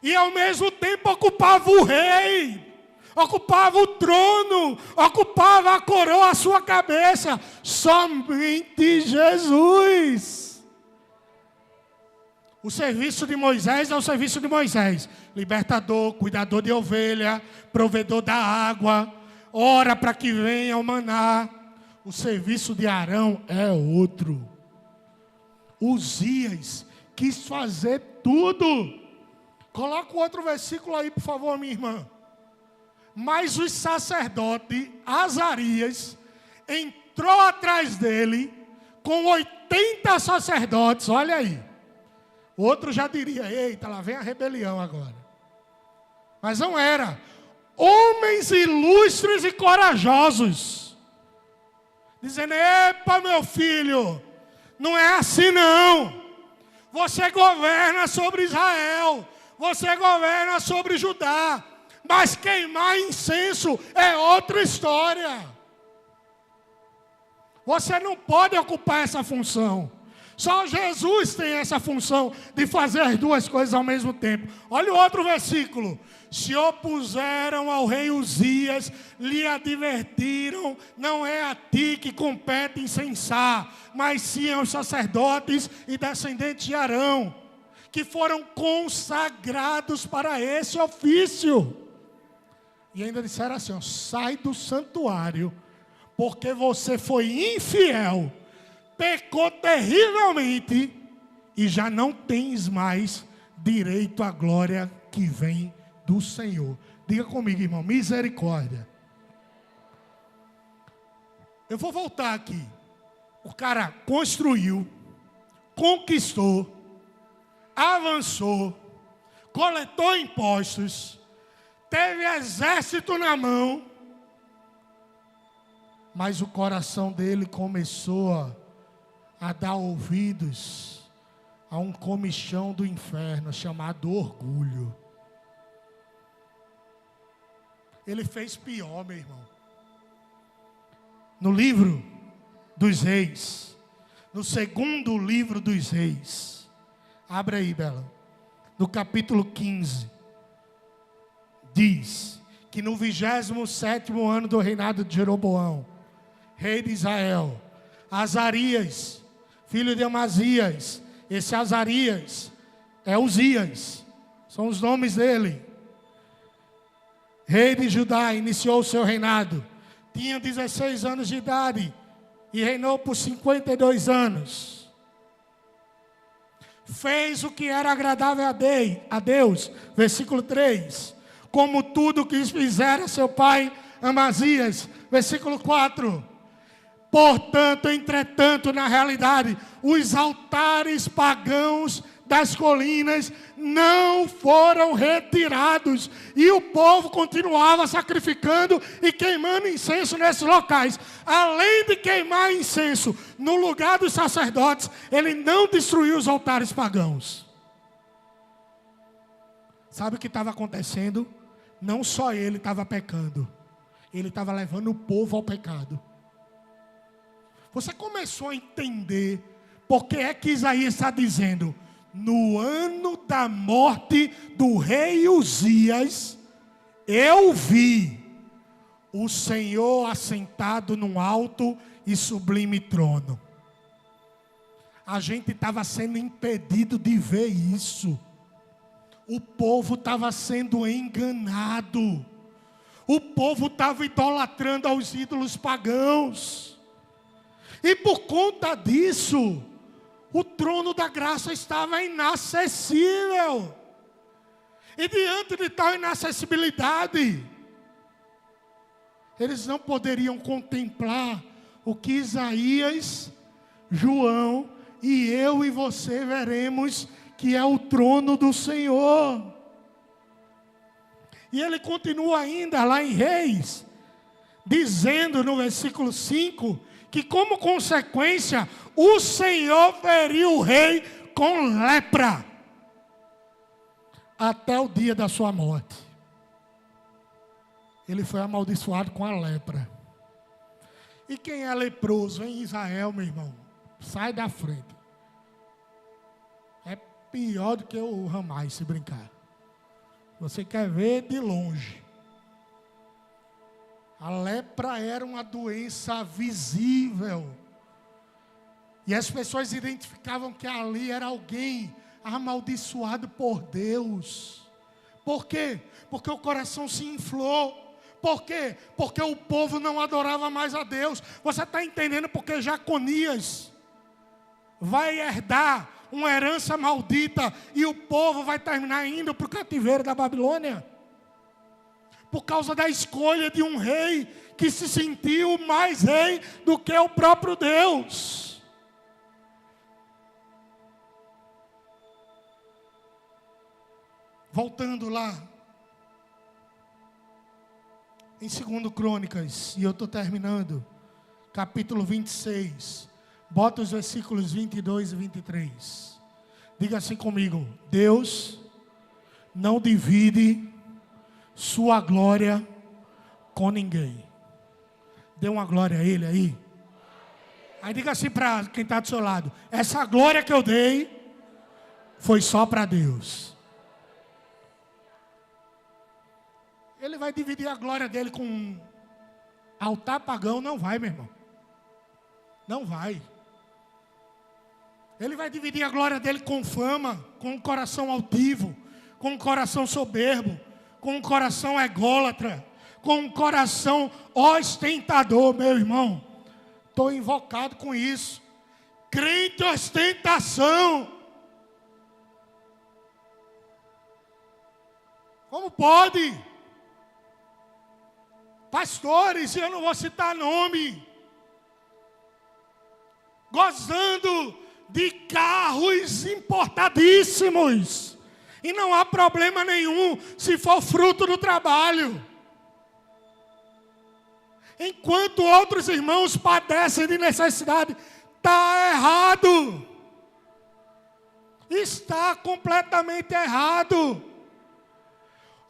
E ao mesmo tempo ocupava o rei, ocupava o trono, ocupava a coroa, a sua cabeça. Somente Jesus. O serviço de Moisés é o serviço de Moisés: libertador, cuidador de ovelha, provedor da água, ora para que venha o maná. O serviço de Arão é outro. Uzias quis fazer tudo. Coloca o outro versículo aí, por favor, minha irmã. Mas o sacerdote Azarias entrou atrás dele com 80 sacerdotes. Olha aí. O outro já diria: eita, lá vem a rebelião agora. Mas não era. Homens ilustres e corajosos, dizendo: epa, meu filho, não é assim não. Você governa sobre Israel, você governa sobre Judá, mas queimar incenso é outra história. Você não pode ocupar essa função. Só Jesus tem essa função de fazer as duas coisas ao mesmo tempo. Olha o outro versículo. Se opuseram ao rei Uzias, lhe advertiram: não é a ti que compete incensar, mas sim aos sacerdotes e descendentes de Arão, que foram consagrados para esse ofício. E ainda disseram assim: ó, sai do santuário, porque você foi infiel, pecou terrivelmente e já não tens mais direito à glória que vem do Senhor. Diga comigo, irmão: misericórdia. Eu vou voltar aqui. O cara construiu, conquistou, avançou, coletou impostos, teve exército na mão, mas o coração dele começou a dar ouvidos a um comichão do inferno chamado orgulho. Ele fez pior, meu irmão. No livro dos Reis, no segundo livro dos Reis, abre aí, Bela. no capítulo 15, diz que no 27º ano do reinado de Jeroboão, rei de Israel, Azarias, filho de Amazias, esse Azarias é Uzias, são os nomes dele, rei de Judá, iniciou o seu reinado, tinha 16 anos de idade e reinou por 52 anos. Fez o que era agradável a Deus, versículo 3, como tudo que fizera seu pai Amazias, versículo 4. Portanto, entretanto, na realidade, os altares pagãos das colinas não foram retirados, e o povo continuava sacrificando e queimando incenso nesses locais. Além de queimar incenso no lugar dos sacerdotes, ele não destruiu os altares pagãos. Sabe o que estava acontecendo? Não só ele estava pecando, ele estava levando o povo ao pecado. Você começou a entender por que é que Isaías está dizendo: no ano da morte do rei Uzias, eu vi o Senhor assentado num alto e sublime trono. A gente estava sendo impedido de ver isso. O povo estava sendo enganado. O povo estava idolatrando aos ídolos pagãos. E por conta disso, o trono da graça estava inacessível. E diante de tal inacessibilidade, eles não poderiam contemplar o que Isaías, João e eu e você veremos que é o trono do Senhor. E ele continua ainda lá em Reis, dizendo no versículo 5, que como consequência, o Senhor feriu o rei com lepra, até o dia da sua morte. Ele foi amaldiçoado com a lepra. E quem é leproso em Israel, meu irmão, sai da frente. É pior do que o Ramais, se brincar. Você quer ver de longe. A lepra era uma doença visível. E as pessoas identificavam que ali era alguém amaldiçoado por Deus. Por quê? Porque o coração se inflou. Por quê? Porque o povo não adorava mais a Deus. Você está entendendo porque Jaconias vai herdar uma herança maldita e o povo vai terminar indo para o cativeiro da Babilônia? Por causa da escolha de um rei que se sentiu mais rei do que o próprio Deus. Voltando lá, em 2 Crônicas, e eu estou terminando, capítulo 26, bota os versículos 22 e 23. Diga assim comigo: Deus não divide sua glória com ninguém. Dê uma glória a Ele aí. Aí diga assim para quem está do seu lado: essa glória que eu dei foi só para Deus. Ele vai dividir a glória dele com altar pagão? Não vai, meu irmão. Não vai. Ele vai dividir a glória dele com fama, com um coração altivo, com um coração soberbo, com um coração ególatra, com um coração ostentador, meu irmão. Estou invocado com isso. Crente ostentação. Como pode? Pastores, eu não vou citar nome, gozando de carros importadíssimos, e não há problema nenhum se for fruto do trabalho. Enquanto outros irmãos padecem de necessidade, está errado. Está completamente errado.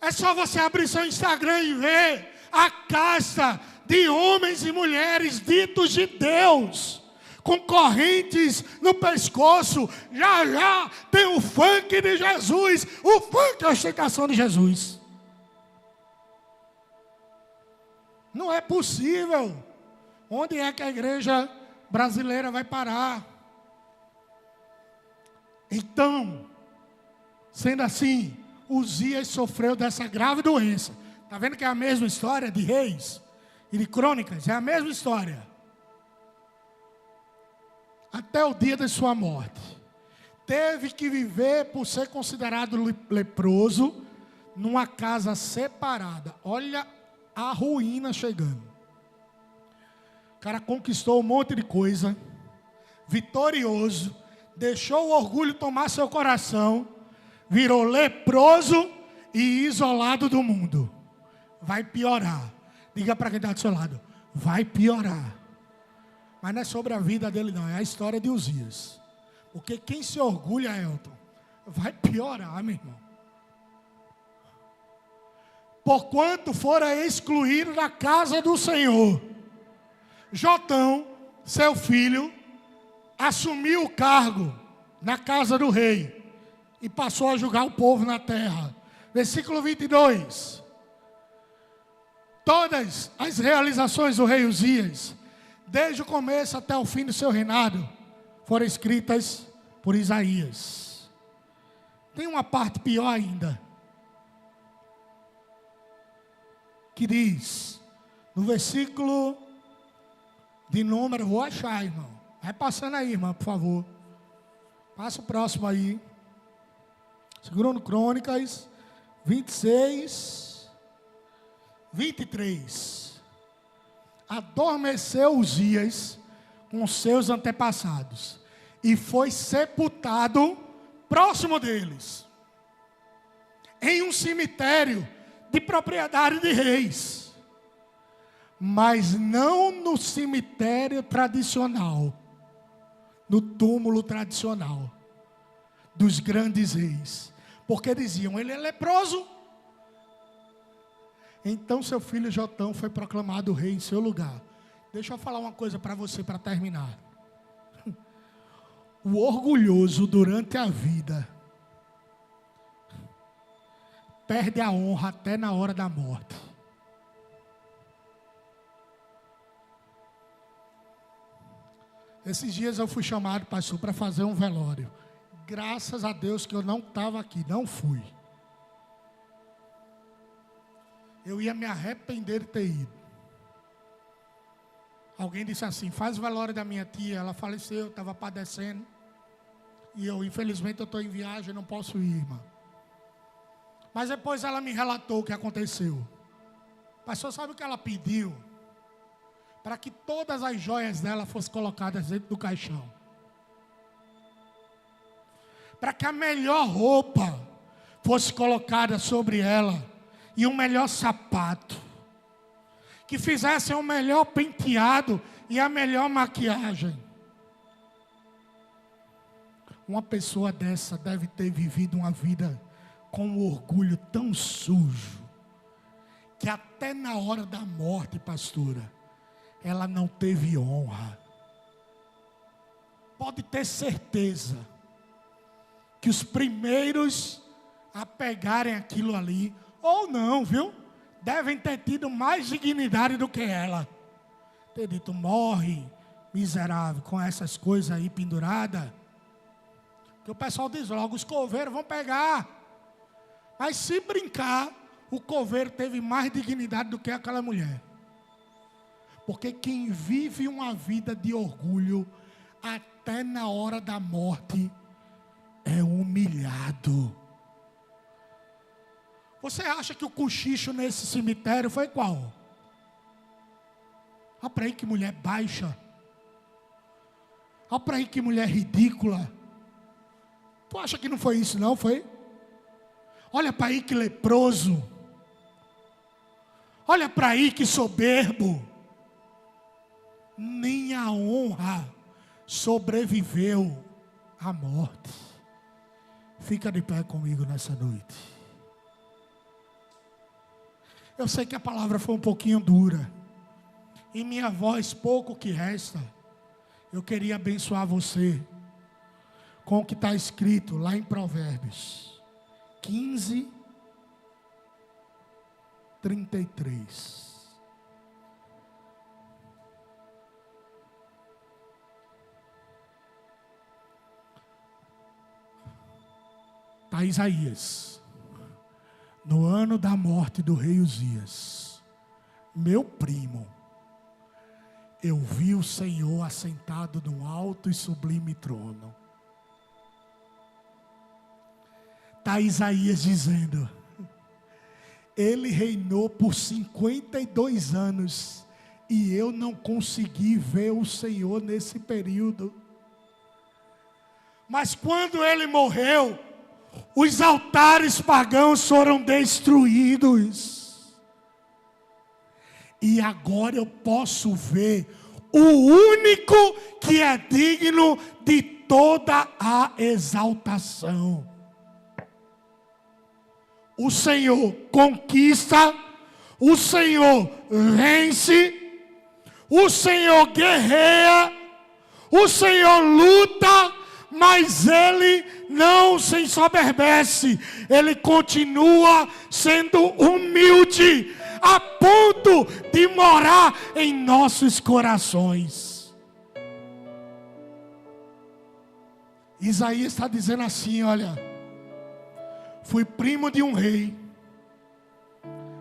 É só você abrir seu Instagram e ver a casta de homens e mulheres ditos de Deus, com correntes no pescoço. Já já tem o funk de Jesus. O funk é a ostentação de Jesus. Não é possível. Onde é que a igreja brasileira vai parar? Então, sendo assim, Uzias sofreu dessa grave doença. Está vendo que é a mesma história de Reis e de Crônicas? É a mesma história. Até o dia de sua morte. Teve que viver por ser considerado leproso numa casa separada. Olha a ruína chegando. O cara conquistou um monte de coisa, vitorioso, deixou o orgulho tomar seu coração, virou leproso e isolado do mundo. Vai piorar. Diga para quem está do seu lado, vai piorar. Mas não é sobre a vida dele não, é a história de Uzias. Porque quem se orgulha, Elton, vai piorar, meu irmão. Porquanto fora excluído da casa do Senhor, Jotão, seu filho, assumiu o cargo na casa do rei e passou a julgar o povo na terra. Versículo 22. Todas as realizações do rei Uzias, desde o começo até o fim do seu reinado, foram escritas por Isaías. Tem uma parte pior ainda, que diz, no versículo de número, vou achar, irmão. Vai passando aí, irmão, por favor. Passa o próximo aí. Segundo Crônicas 26, 23. Adormeceu Uzias com seus antepassados e foi sepultado próximo deles, em um cemitério de propriedade de reis, mas não no cemitério tradicional, no túmulo tradicional dos grandes reis, porque diziam, ele é leproso. Então seu filho Jotão foi proclamado rei em seu lugar. Deixa eu falar uma coisa para você para terminar. O orgulhoso durante a vida perde a honra até na hora da morte. Esses dias eu fui chamado, pastor, para fazer um velório. Graças a Deus que eu não estava aqui, não fui. Eu ia me arrepender de ter ido. Alguém disse assim, faz o velório da minha tia, ela faleceu, estava padecendo. E eu, infelizmente, eu estou em viagem, não posso ir, irmã. Mas depois ela me relatou o que aconteceu. Pastor, sabe o que ela pediu? Para que todas as joias dela fossem colocadas dentro do caixão. Para que a melhor roupa fosse colocada sobre ela. E o melhor sapato. Que fizessem o melhor penteado e a melhor maquiagem. Uma pessoa dessa deve ter vivido uma vida com um orgulho tão sujo, que até na hora da morte, pastora, ela não teve honra. Pode ter certeza que os primeiros a pegarem aquilo ali, ou não, viu? Devem ter tido mais dignidade do que ela. Ter dito, morre, miserável, com essas coisas aí penduradas. Que o pessoal diz logo, os coveiros vão pegar. Mas se brincar, o coveiro teve mais dignidade do que aquela mulher. Porque quem vive uma vida de orgulho, até na hora da morte, é humilhado. Você acha que o cochicho nesse cemitério foi qual? Olha para aí que mulher baixa. Olha para aí que mulher ridícula. Tu acha que não foi isso não, foi? Olha para aí que leproso. Olha para aí que soberbo. Nem a honra sobreviveu à morte. Fica de pé comigo nessa noite. Eu sei que a palavra foi um pouquinho dura. E minha voz pouco que resta. Eu queria abençoar você com o que está escrito lá em Provérbios 15, 33. Está Isaías. No ano da morte do rei Uzias, meu primo, eu vi o Senhor assentado num alto e sublime trono. Está Isaías dizendo, ele reinou por 52 anos e eu não consegui ver o Senhor nesse período. Mas quando ele morreu, os altares pagãos foram destruídos. E agora eu posso ver o único que é digno de toda a exaltação. O Senhor conquista, o Senhor vence, o Senhor guerreia, o Senhor luta, mas Ele não se ensoberbece, Ele continua sendo humilde, a ponto de morar em nossos corações. Isaías está dizendo assim, olha, fui primo de um rei,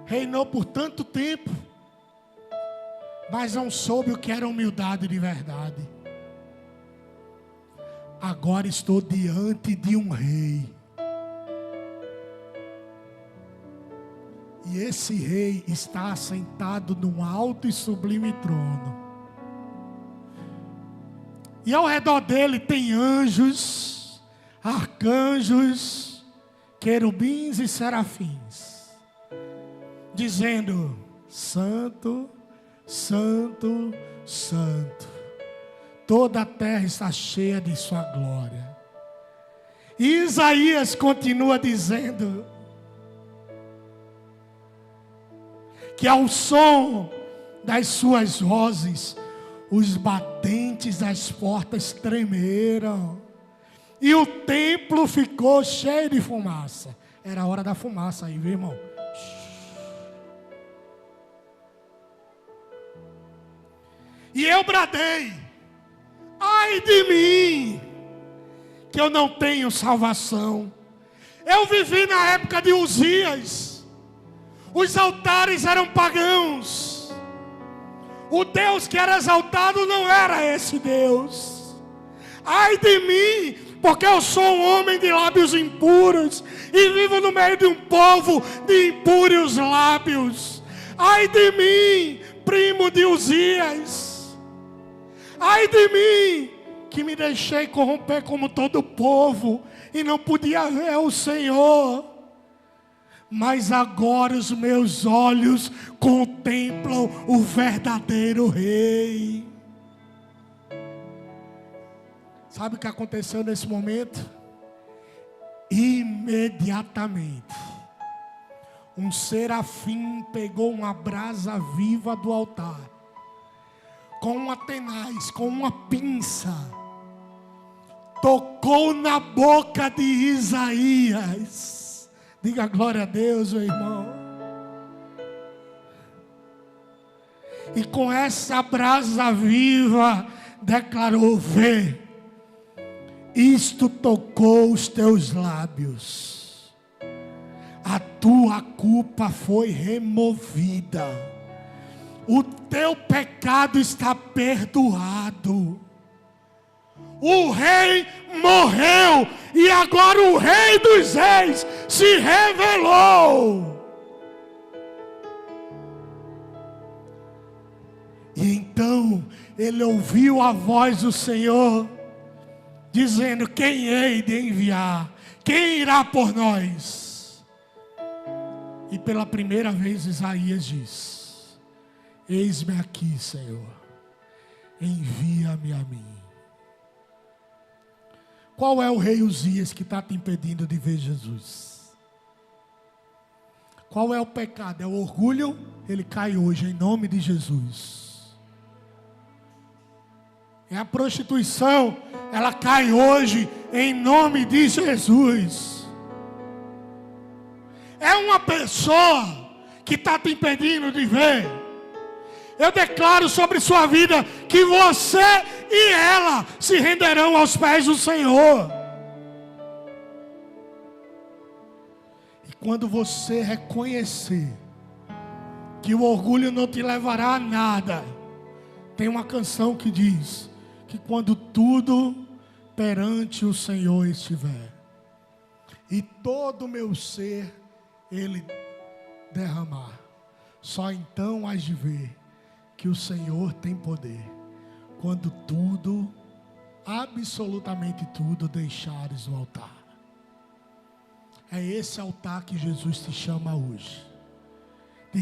reinou por tanto tempo, mas não soube o que era humildade de verdade. Agora estou diante de um rei. E esse rei está assentado num alto e sublime trono. E ao redor dele tem anjos, arcanjos, querubins e serafins, dizendo: Santo, Santo, Santo. Toda a terra está cheia de sua glória. E Isaías continua dizendo que ao som das suas vozes, os batentes das portas tremeram. E o templo ficou cheio de fumaça. Era a hora da fumaça aí, viu, irmão? E eu bradei: ai de mim, que eu não tenho salvação. Eu vivi na época de Uzias. Os altares eram pagãos. O Deus que era exaltado não era esse Deus. Ai de mim, porque eu sou um homem de lábios impuros e vivo no meio de um povo de impuros lábios. Ai de mim, primo de Uzias. Ai de mim, que me deixei corromper como todo o povo e não podia ver o Senhor. Mas agora os meus olhos contemplam o verdadeiro Rei. Sabe o que aconteceu nesse momento? Imediatamente, um serafim pegou uma brasa viva do altar, com uma tenaz, com uma pinça, tocou na boca de Isaías. Diga glória a Deus, meu irmão. E com essa brasa viva declarou: vê, isto tocou os teus lábios, a tua culpa foi removida, o teu pecado está perdoado. O rei morreu e agora o Rei dos Reis se revelou. E então ele ouviu a voz do Senhor dizendo: quem hei de enviar? Quem irá por nós? E pela primeira vez Isaías diz: eis-me aqui, Senhor, envia-me a mim. Qual é o rei Uzias que está te impedindo de ver Jesus? Qual é o pecado? É o orgulho? Ele cai hoje em nome de Jesus. E a prostituição, ela cai hoje em nome de Jesus. É uma pessoa que está te impedindo de ver. Eu declaro sobre sua vida que você e ela se renderão aos pés do Senhor. E quando você reconhecer que o orgulho não te levará a nada, tem uma canção que diz que quando tudo perante o Senhor estiver, e todo o meu ser Ele derramar, só então hás de ver que o Senhor tem poder, quando tudo, absolutamente tudo, deixares o altar. É esse altar que Jesus te chama hoje, de